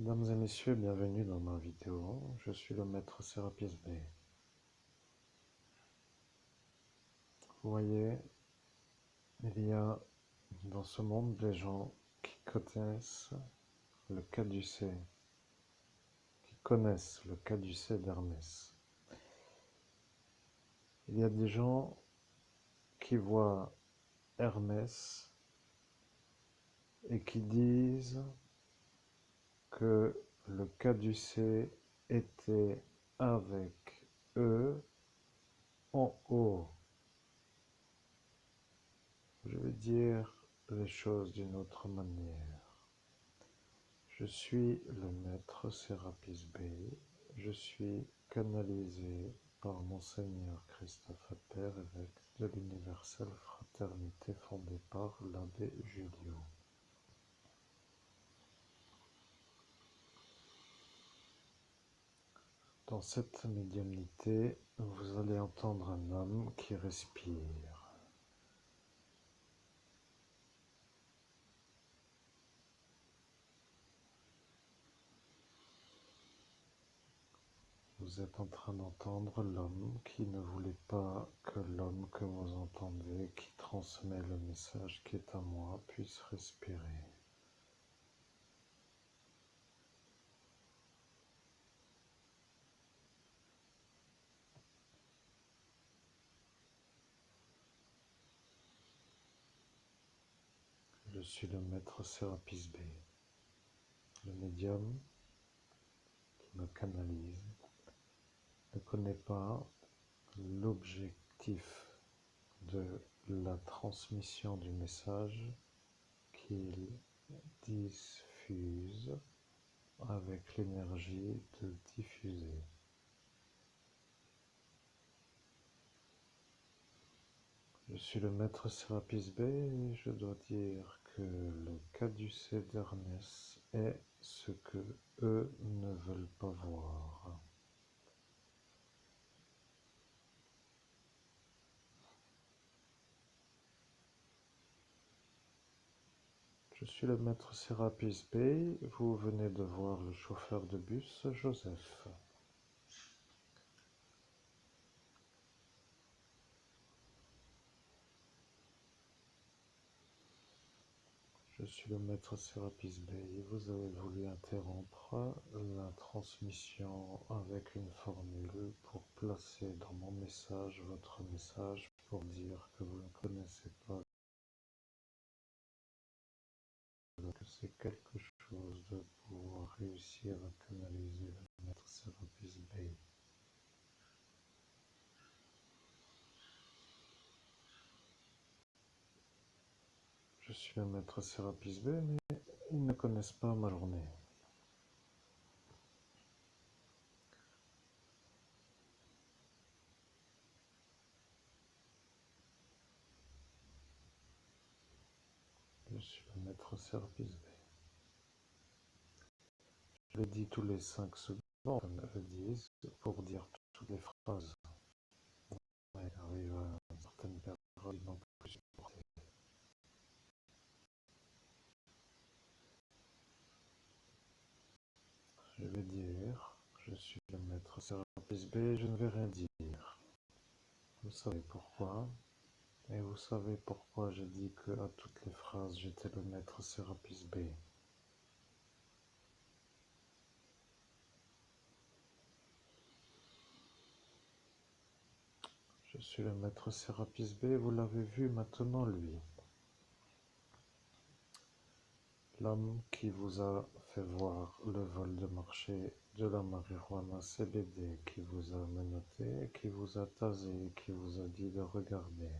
Mesdames et messieurs, bienvenue dans ma vidéo. Je suis le maître Sérapis B. Vous voyez, il y a dans ce monde des gens qui connaissent le caducée, d'Hermès. Il y a des gens qui voient Hermès et qui disent que le caducée était avec eux en haut. Je vais dire les choses d'une autre manière. Je suis le maître Sérapis B. Je suis canalisé par Monseigneur Christophe Appert, évêque de l'Universelle Fraternité fondée par l'abbé Julio. Dans cette médiumnité, vous allez entendre un homme qui respire. Vous êtes en train d'entendre l'homme qui ne voulait pas que l'homme que vous entendez, qui transmet le message qui est à moi, puisse respirer. Je suis le maître Sérapis B, le médium qui me canalise, ne connaît pas l'objectif de la transmission du message qu'il diffuse avec l'énergie de diffuser. Je suis le maître Sérapis B et je dois dire que le caducée d'Hermès est ce que eux ne veulent pas voir. Je suis le maître Sérapis B, vous venez de voir le chauffeur de bus, Joseph. Je suis le maître Sérapis B et vous avez voulu interrompre la transmission avec une formule pour placer dans mon message votre message pour dire que vous ne connaissez pas, que c'est quelque chose de pouvoir réussir à canaliser le maître Sérapis B. Je suis le maître Sérapis B, mais ils ne connaissent pas ma journée. Je suis le maître Sérapis B. Je le dis tous les 5 secondes, comme eux disent, pour dire toutes les phrases. Ouais, il arrive à certaines périodes, ils n'ont plus supporté. Je vais dire, je suis le maître Sérapis B, je ne vais rien dire. Vous savez pourquoi? Et vous savez pourquoi j'ai dit que à toutes les phrases j'étais le maître Sérapis B. Je suis le maître Sérapis B, vous l'avez vu maintenant lui. L'homme qui vous a fait voir le vol de marché de la marijuana CBD, qui vous a menotté, qui vous a tasé, qui vous a dit de regarder.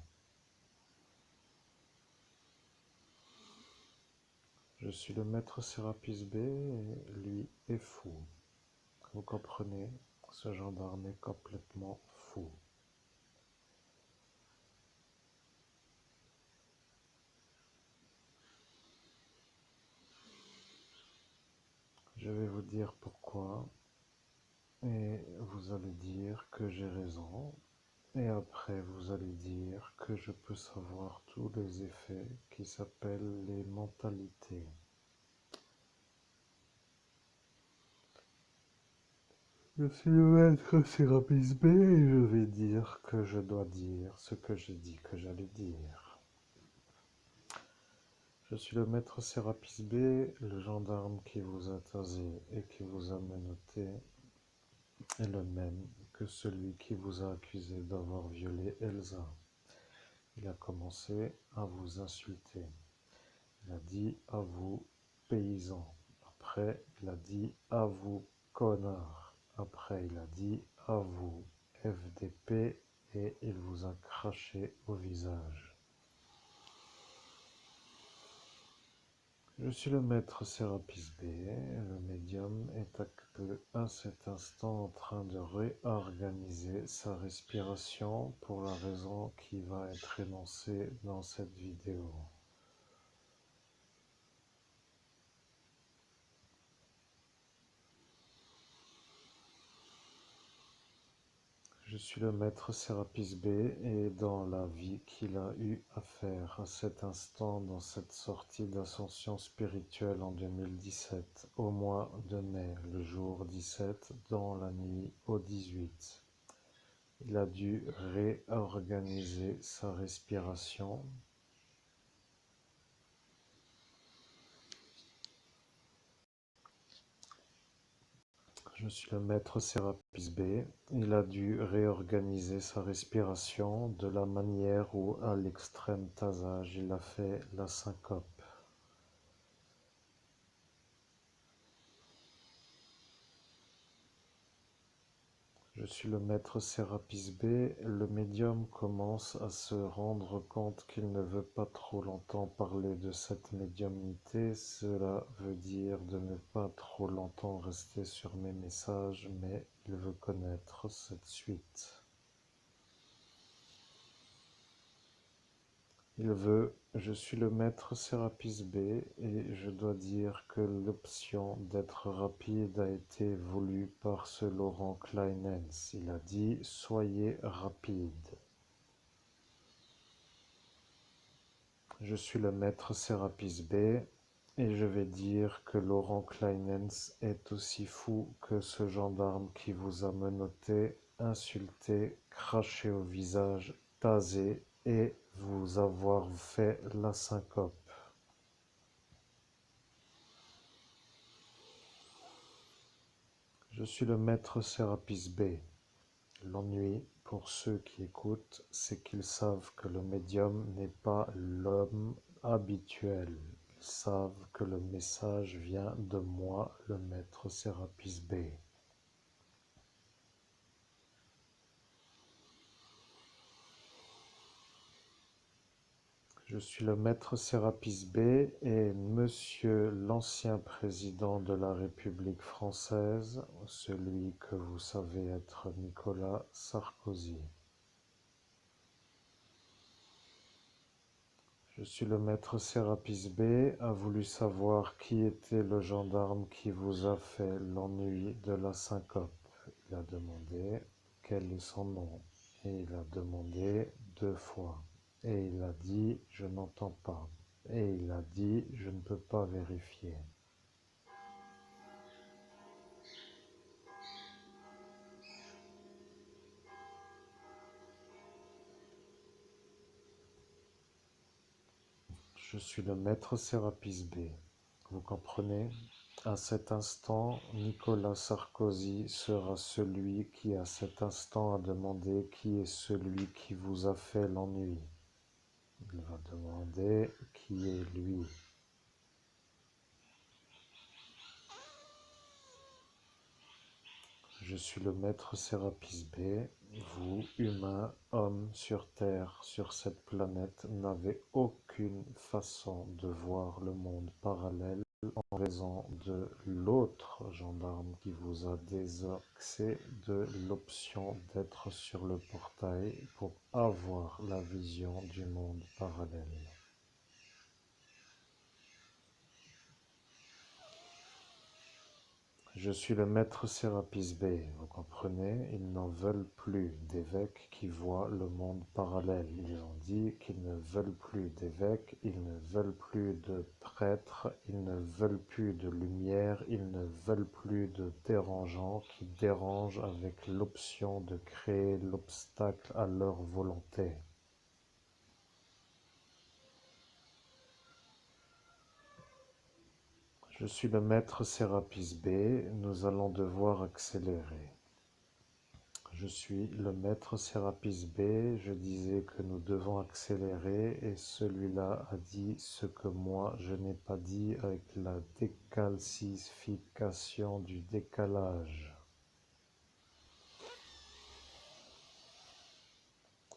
Je suis le maître Sérapis B et lui est fou. Vous comprenez? Ce gendarme est complètement fou. Je vais vous dire pourquoi et vous allez dire que j'ai raison et après vous allez dire que je peux savoir tous les effets qui s'appellent les mentalités. Je suis le maître Sérapis B et je vais dire que je dois dire ce que j'ai dit que j'allais dire. Je suis le maître Sérapis B, le gendarme qui vous a tasé et qui vous a menotté est le même que celui qui vous a accusé d'avoir violé Elsa. Il a commencé à vous insulter. Il a dit à vous, paysans. Après, il a dit à vous, connards. Après, il a dit à vous, FDP, et il vous a craché au visage. Je suis le maître Sérapis B. Le médium est à cet instant en train de réorganiser sa respiration pour la raison qui va être énoncée dans cette vidéo. Je suis le maître Sérapis B et dans la vie qu'il a eu à faire à cet instant dans cette sortie d'ascension spirituelle en 2017, au mois de mai, le jour 17, dans la nuit au 18. Il a dû réorganiser sa respiration. Je suis le maître Sérapis B. Il a dû réorganiser sa respiration de la manière où, à l'extrême tasage, il a fait la syncope. Je suis le maître Sérapis B. Le médium commence à se rendre compte qu'il ne veut pas trop longtemps parler de cette médiumnité. Cela veut dire de ne pas trop longtemps rester sur mes messages, mais il veut connaître cette suite. Je suis le maître Sérapis B et je dois dire que l'option d'être rapide a été voulue par ce Laurent Kleinens. Il a dit « Soyez rapide ». Je suis le maître Sérapis B et je vais dire que Laurent Kleinens est aussi fou que ce gendarme qui vous a menotté, insulté, craché au visage, tasé et vous avoir fait la syncope. Je suis le maître Sérapis B. L'ennui, pour ceux qui écoutent, c'est qu'ils savent que le médium n'est pas l'homme habituel. Ils savent que le message vient de moi, le maître Sérapis B. Je suis le maître Sérapis B et monsieur l'ancien président de la République française, celui que vous savez être Nicolas Sarkozy. Je suis le maître Sérapis B, a voulu savoir qui était le gendarme qui vous a fait l'ennui de la syncope. Il a demandé quel est son nom et il a demandé 2 fois. Et il a dit je n'entends pas. Et il a dit je ne peux pas vérifier. Je suis le maître Sérapis B. Vous comprenez? À cet instant, Nicolas Sarkozy sera celui qui à cet instant a demandé qui est celui qui vous a fait l'ennui. Il va demander qui est lui. Je suis le maître Sérapis B. Vous, humains, hommes sur Terre, sur cette planète, n'avez aucune façon de voir le monde parallèle en raison de l'autre gendarme qui vous a désaxé de l'option d'être sur le portail pour avoir la vision du monde parallèle. Je suis le maître Sérapis Bey, vous comprenez? Ils n'en veulent plus d'évêques qui voient le monde parallèle. Ils ont dit qu'ils ne veulent plus d'évêques, ils ne veulent plus de prêtres, ils ne veulent plus de lumière, ils ne veulent plus de dérangeants qui dérangent avec l'option de créer l'obstacle à leur volonté. Je suis le maître Sérapis Bey, nous allons devoir accélérer. Je suis le maître Sérapis Bey, je disais que nous devons accélérer et celui-là a dit ce que moi je n'ai pas dit avec la décalcification du décalage.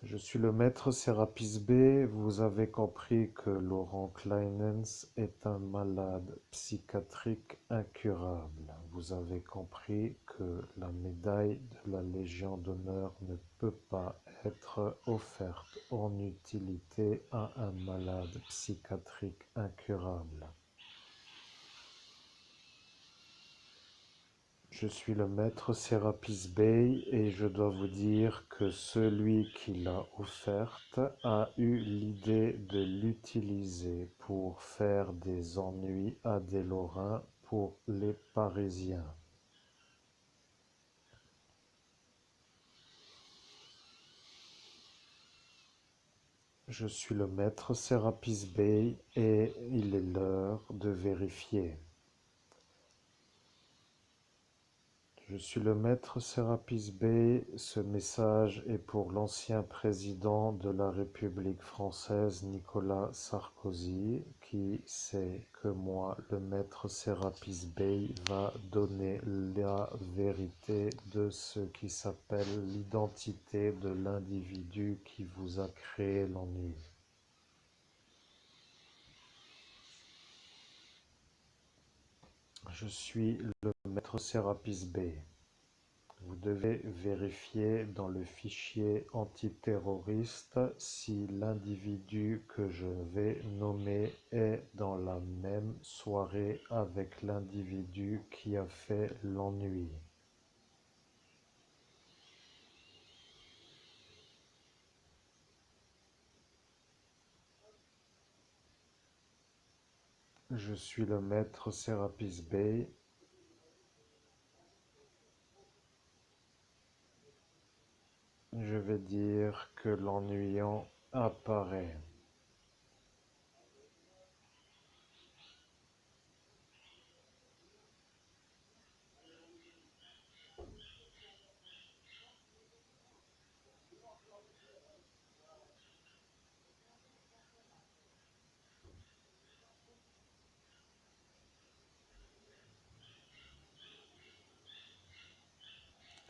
Je suis le maître Sérapis Bey, vous avez compris que Laurent Kleinens est un malade psychiatrique incurable. Vous avez compris que la médaille de la Légion d'honneur ne peut pas être offerte en utilité à un malade psychiatrique incurable. Je suis le maître Sérapis Bey et je dois vous dire que celui qui l'a offerte a eu l'idée de l'utiliser pour faire des ennuis à des Lorrains pour les Parisiens. Je suis le maître Sérapis Bey et il est l'heure de vérifier. Je suis le maître Sérapis Bey, ce message est pour l'ancien président de la République française Nicolas Sarkozy, qui sait que moi, le maître Sérapis Bey, va donner la vérité de ce qui s'appelle l'identité de l'individu qui vous a créé l'ennui. Je suis le maître Sérapis Bey. Vous devez vérifier dans le fichier antiterroriste si l'individu que je vais nommer est dans la même soirée avec l'individu qui a fait l'ennui. Je suis le maître Sérapis Bey. Je vais dire que l'ennuyant apparaît.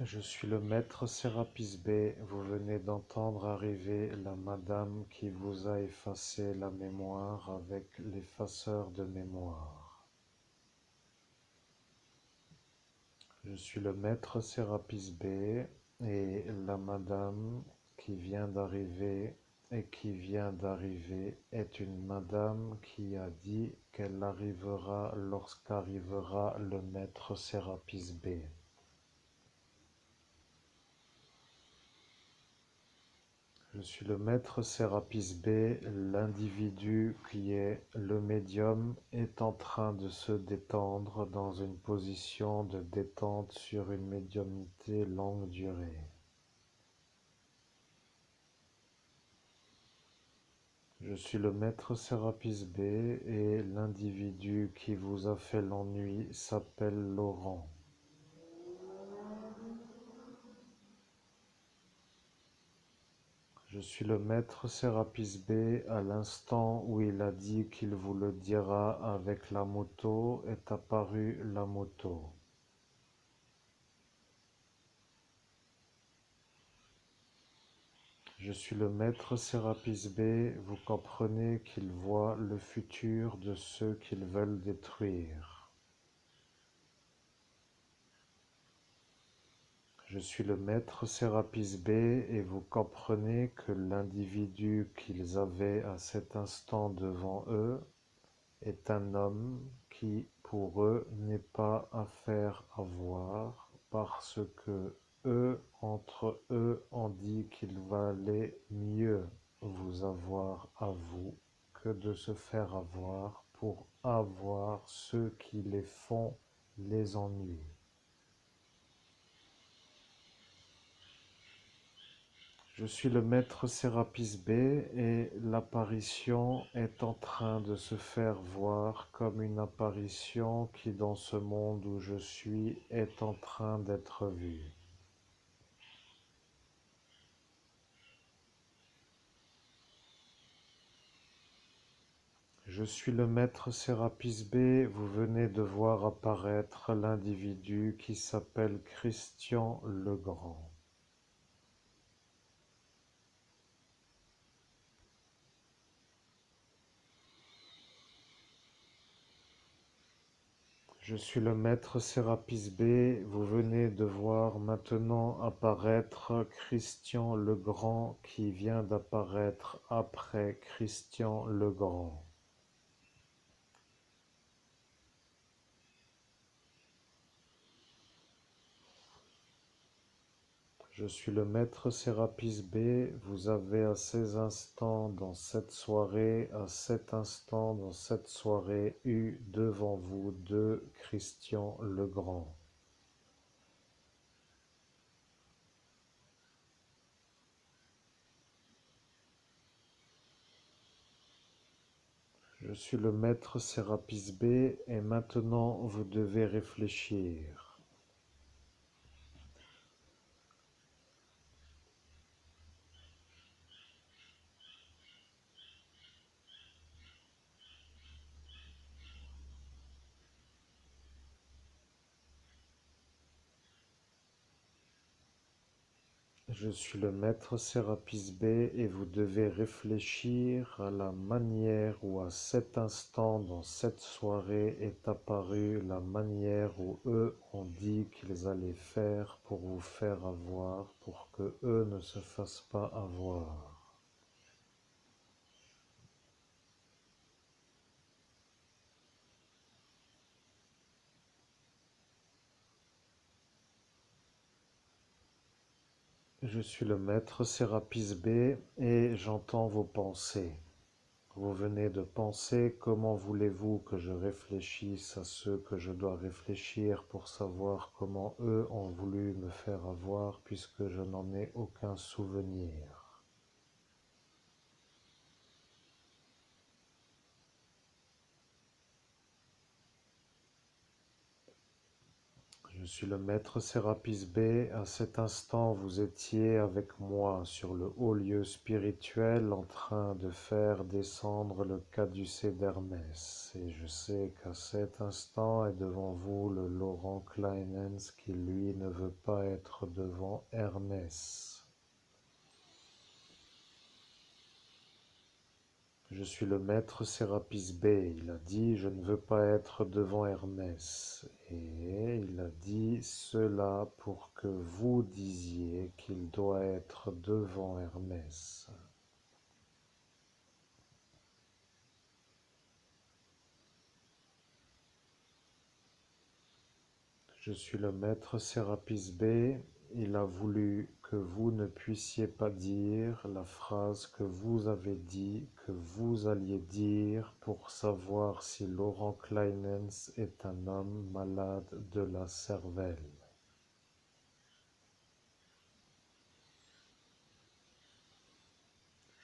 Je suis le maître Sérapis Bey, vous venez d'entendre arriver la madame qui vous a effacé la mémoire avec l'effaceur de mémoire. Je suis le maître Sérapis Bey et la madame qui vient d'arriver est une madame qui a dit qu'elle arrivera lorsqu'arrivera le maître Sérapis Bey. Je suis le maître Sérapis Bey, l'individu qui est le médium est en train de se détendre dans une position de détente sur une médiumnité longue durée. Je suis le maître Sérapis Bey et l'individu qui vous a fait l'ennui s'appelle Laurent. Je suis le maître Sérapis Bey à l'instant où il a dit qu'il vous le dira avec la moto est apparue la moto. Je suis le maître Sérapis Bey, vous comprenez qu'il voit le futur de ceux qu'ils veulent détruire. Je suis le maître Sérapis Bey et vous comprenez que l'individu qu'ils avaient à cet instant devant eux est un homme qui, pour eux, n'est pas à faire avoir, parce que eux, entre eux, ont dit qu'il valait mieux vous avoir à vous que de se faire avoir pour avoir ceux qui les font les ennuis. Je suis le maître Sérapis B et l'apparition est en train de se faire voir comme une apparition qui, dans ce monde où je suis, est en train d'être vue. Je suis le maître Sérapis B, vous venez de voir apparaître l'individu qui s'appelle Christian le Grand. Je suis le maître Sérapis B, vous venez de voir maintenant apparaître Christian le Grand qui vient d'apparaître après Christian le Grand. Je suis le maître Sérapis B, vous avez à ces instants dans cette soirée, à cet instant dans cette soirée, eu devant vous deux Christian le Grand. Je suis le maître Sérapis B et maintenant vous devez réfléchir. Je suis le maître Sérapis B et vous devez réfléchir à la manière où à cet instant dans cette soirée est apparue la manière où eux ont dit qu'ils allaient faire pour vous faire avoir, pour que eux ne se fassent pas avoir. Je suis le maître Sérapis B et j'entends vos pensées. Vous venez de penser comment voulez-vous que je réfléchisse à ce que je dois réfléchir pour savoir comment eux ont voulu me faire avoir puisque je n'en ai aucun souvenir. Je suis le maître Sérapis B. À cet instant, vous étiez avec moi sur le haut lieu spirituel en train de faire descendre le caducée d'Hermès. Et je sais qu'à cet instant est devant vous le Laurent Kleinens qui, lui, ne veut pas être devant Hermès. Je suis le maître Sérapis B. Il a dit, je ne veux pas être devant Hermès. Et il a dit cela pour que vous disiez qu'il doit être devant Hermès. Je suis le maître Sérapis B. Il a voulu que vous ne puissiez pas dire la phrase que vous avez dit, que vous alliez dire pour savoir si Laurent Kleinens est un homme malade de la cervelle.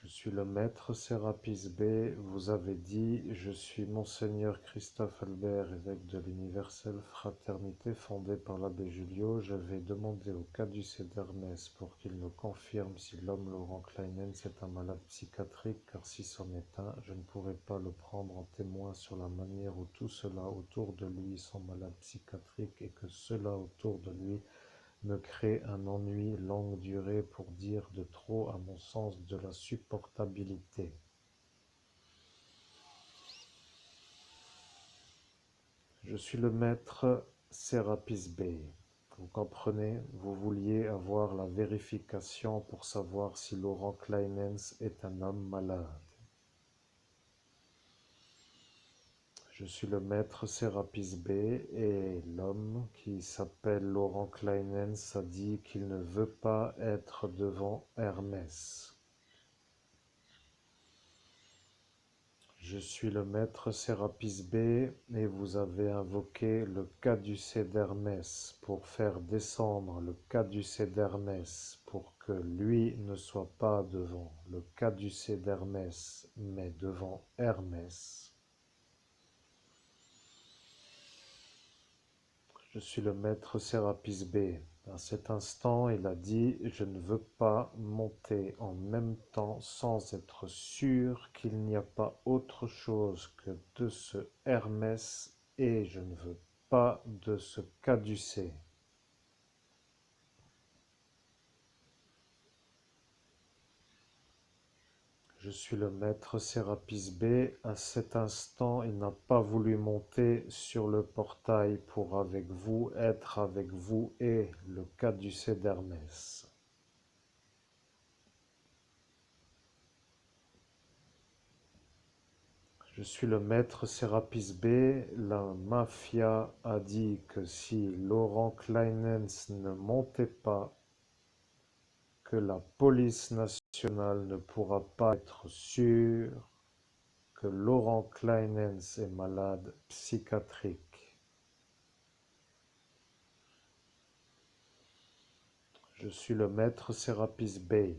Je suis le maître Sérapis B. Vous avez dit, je suis Monseigneur Christophe Albert, évêque de l'Universelle Fraternité fondée par l'abbé Julio. Je vais demander au caducée d'Hermès pour qu'il me confirme si l'homme Laurent Kleinens est un malade psychiatrique, car si c'en est un, je ne pourrai pas le prendre en témoin sur la manière où tout cela autour de lui sont malades psychiatriques et que cela autour de lui me crée un ennui longue durée pour dire de trop à mon sens de la supportabilité. Je suis le maître Sérapis B. Vous comprenez, vous vouliez avoir la vérification pour savoir si Laurent Kleinens est un homme malade. Je suis le maître Sérapis B et l'homme qui s'appelle Laurent Kleinens a dit qu'il ne veut pas être devant Hermès. Je suis le maître Sérapis B et vous avez invoqué le caducée d'Hermès pour faire descendre le caducée d'Hermès pour que lui ne soit pas devant le caducée d'Hermès mais devant Hermès. Je suis le maître Sérapis B. À cet instant, il a dit « Je ne veux pas monter en même temps sans être sûr qu'il n'y a pas autre chose que de ce Hermès et je ne veux pas de ce caducée. » Je suis le maître Sérapis B. À cet instant, il n'a pas voulu monter sur le portail pour être avec vous et le caducée d'Hermès. Je suis le maître Sérapis B. La mafia a dit que si Laurent Kleinens ne montait pas, que la police nationale ne pourra pas être sûre que Laurent Kleinens est malade psychiatrique. Je suis le maître Sérapis B.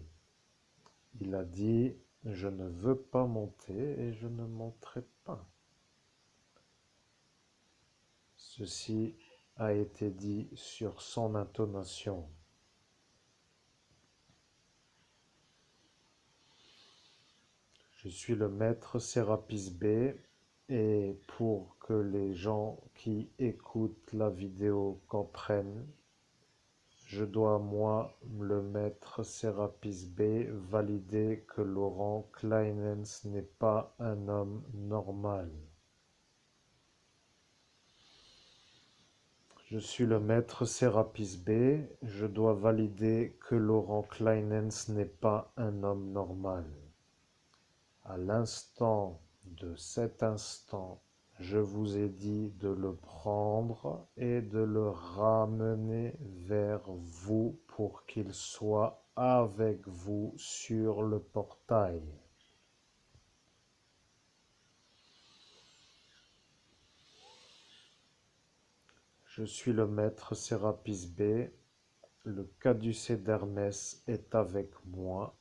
Il a dit « Je ne veux pas monter et je ne monterai pas ». Ceci a été dit sur son intonation. Je suis le maître Sérapis B et pour que les gens qui écoutent la vidéo comprennent, je dois, moi, le maître Sérapis B, valider que Laurent Kleinens n'est pas un homme normal. Je suis le maître Sérapis B, je dois valider que Laurent Kleinens n'est pas un homme normal. À l'instant de cet instant, je vous ai dit de le prendre et de le ramener vers vous pour qu'il soit avec vous sur le portail. Je suis le maître Sérapis B, le caducée d'Hermès est avec moi.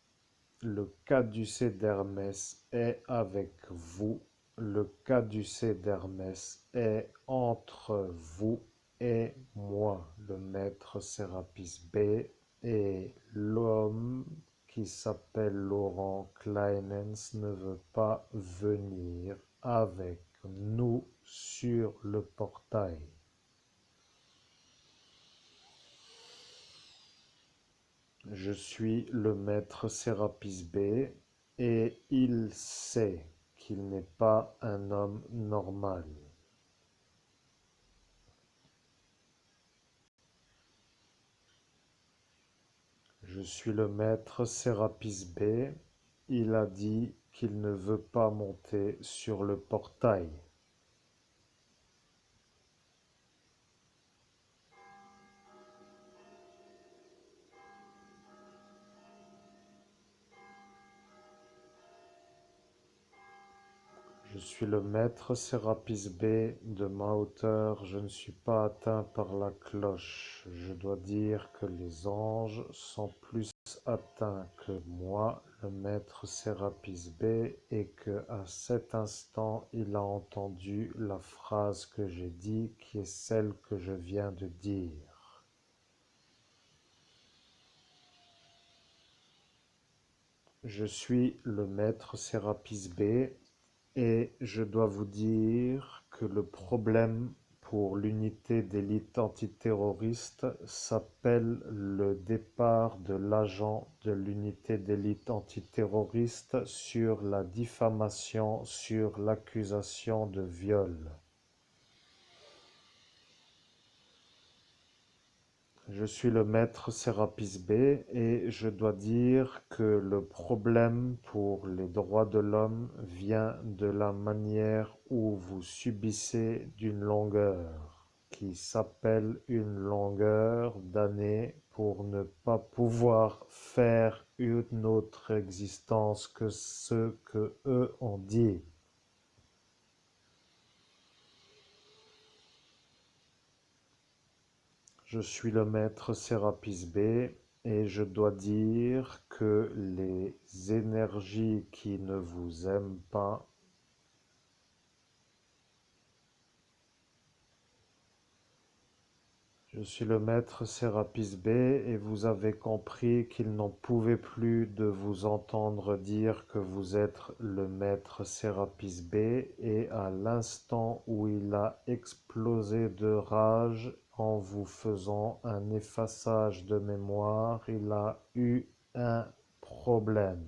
Le caducée d'Hermès est avec vous. Le caducée d'Hermès est entre vous et moi, le maître Sérapis B, et l'homme qui s'appelle Laurent Kleinens ne veut pas venir avec nous sur le portail. Je suis le maître Sérapis B et il sait qu'il n'est pas un homme normal. Je suis le maître Sérapis B. Il a dit qu'il ne veut pas monter sur le portail. Je suis le maître Sérapis B. De ma hauteur, je ne suis pas atteint par la cloche. Je dois dire que les anges sont plus atteints que moi, le maître Sérapis B, et que à cet instant, il a entendu la phrase que j'ai dit, qui est celle que je viens de dire. Je suis le maître Sérapis B. Et je dois vous dire que le problème pour l'unité d'élite antiterroriste s'appelle le départ de l'agent de l'unité d'élite antiterroriste sur la diffamation, sur l'accusation de viol. Je suis le maître Sérapis B et je dois dire que le problème pour les droits de l'homme vient de la manière où vous subissez d'une longueur qui s'appelle une longueur d'année pour ne pas pouvoir faire une autre existence que ce que eux ont dit. Je suis le maître Sérapis B et je dois dire que les énergies qui ne vous aiment pas, je suis le maître Sérapis B et vous avez compris qu'ils n'en pouvaient plus de vous entendre dire que vous êtes le maître Sérapis B et à l'instant où il a explosé de rage en vous faisant un effaçage de mémoire, il a eu un problème.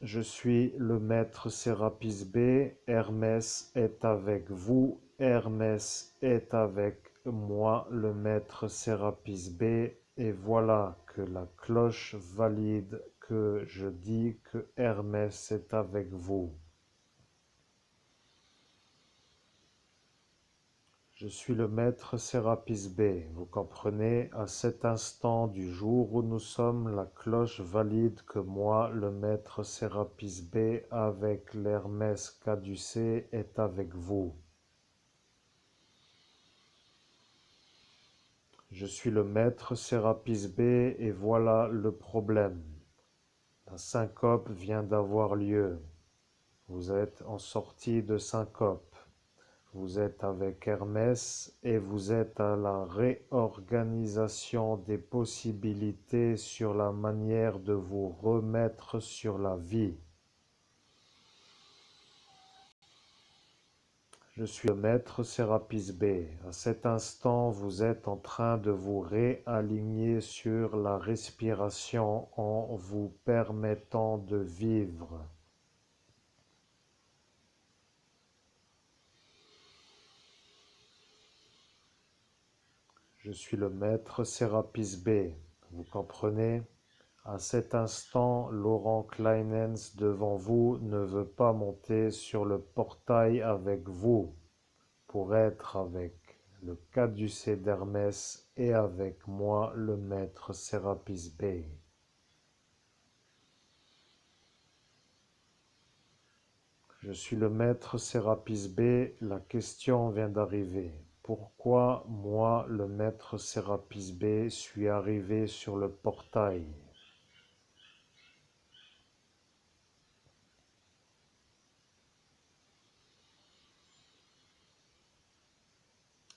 Je suis le maître Sérapis B, Hermès est avec vous, Hermès est avec moi, le maître Sérapis B, et voilà que la cloche valide que je dis que Hermès est avec vous. Je suis le maître Sérapis B. Vous comprenez, à cet instant du jour où nous sommes, la cloche valide que moi, le maître Sérapis B, avec l'Hermès caducé, est avec vous. Je suis le maître Sérapis B et voilà le problème. La syncope vient d'avoir lieu. Vous êtes en sortie de syncope. Vous êtes avec Hermès et vous êtes à la réorganisation des possibilités sur la manière de vous remettre sur la vie. Je suis le maître Sérapis B. À cet instant, vous êtes en train de vous réaligner sur la respiration en vous permettant de vivre. Je suis le maître Sérapis B. Vous comprenez? À cet instant, Laurent Kleinens devant vous ne veut pas monter sur le portail avec vous pour être avec le caducée d'Hermès et avec moi, le maître Sérapis B. Je suis le maître Sérapis B, la question vient d'arriver. Pourquoi moi, le maître Sérapis B, suis arrivé sur le portail?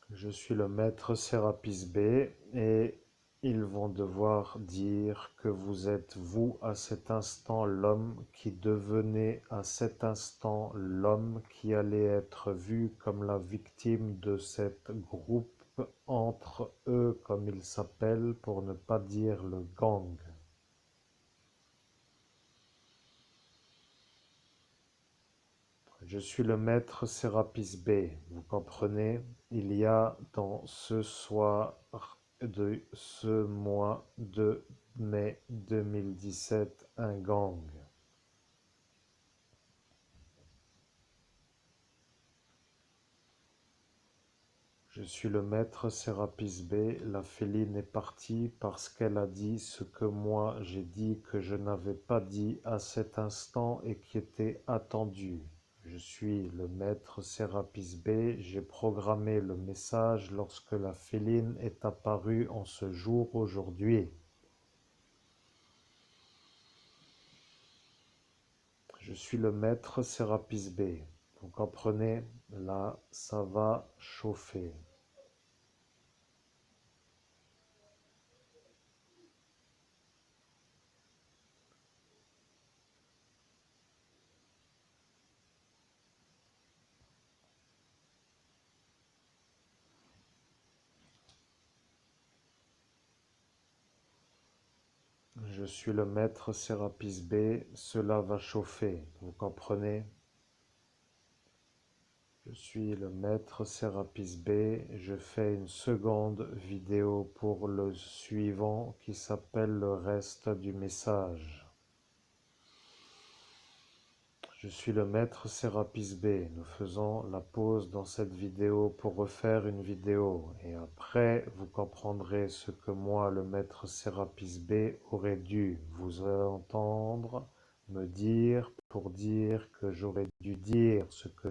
Je suis le maître Sérapis B et ils vont devoir dire que vous êtes vous à cet instant l'homme qui devenait à cet instant l'homme qui allait être vu comme la victime de cet groupe entre eux comme il s'appelle pour ne pas dire le gang. Je suis le maître Sérapis B, vous comprenez? Il y a dans ce soir de ce mois de mai 2017 un gang. Je suis le maître Sérapis B, la féline est partie parce qu'elle a dit ce que moi j'ai dit que je n'avais pas dit à cet instant et qui était attendu. Je suis le maître Sérapis B, j'ai programmé le message lorsque la féline est apparue en ce jour aujourd'hui. Je suis le maître Sérapis B. Vous comprenez? Là, ça va chauffer. Je suis le maître Sérapis B, cela va chauffer, vous comprenez? Je suis le maître Sérapis B. Je fais une seconde vidéo pour le suivant qui s'appelle le reste du message. Je suis le maître Sérapis B. Nous faisons la pause dans cette vidéo pour refaire une vidéo. Et après, vous comprendrez ce que moi, le maître Sérapis B, aurais dû vous entendre me dire pour dire que j'aurais dû dire ce que